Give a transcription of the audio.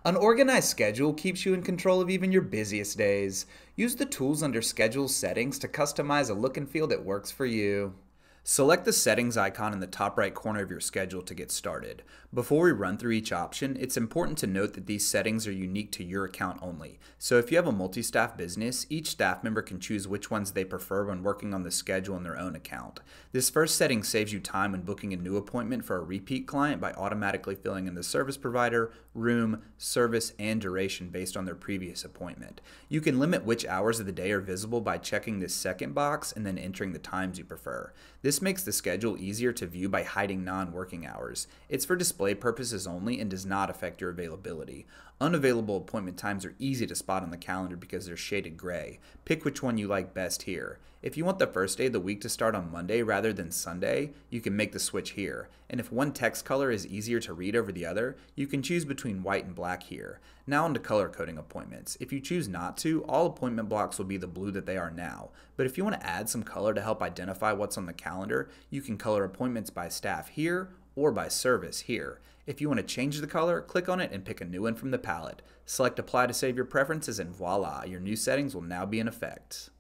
An organized schedule keeps you in control of even your busiest days. Use the tools under Schedule settings to customize a look and feel that works for you. Select the settings icon in the top right corner of your schedule to get started. Before we run through each option, it's important to note that these settings are unique to your account only. So if you have a multi-staff business, each staff member can choose which ones they prefer when working on the schedule in their own account. This first setting saves you time when booking a new appointment for a repeat client by automatically filling in the service provider, room, service, and duration based on their previous appointment. You can limit which hours of the day are visible by checking this second box and then entering the times you prefer. This makes the schedule easier to view by hiding non-working hours. It's for display purposes only and does not affect your availability. Unavailable appointment times are easy to spot on the calendar because they're shaded gray. Pick which one you like best here. If you want the first day of the week to start on Monday rather than Sunday, you can make the switch here. And if one text color is easier to read over the other, you can choose between white and black here. Now onto color coding appointments. If you choose not to, all appointment blocks will be the blue that they are now. But if you want to add some color to help identify what's on the calendar, you can color appointments by staff here or by service here. If you want to change the color, click on it and pick a new one from the palette. Select apply to save your preferences and voila, your new settings will now be in effect.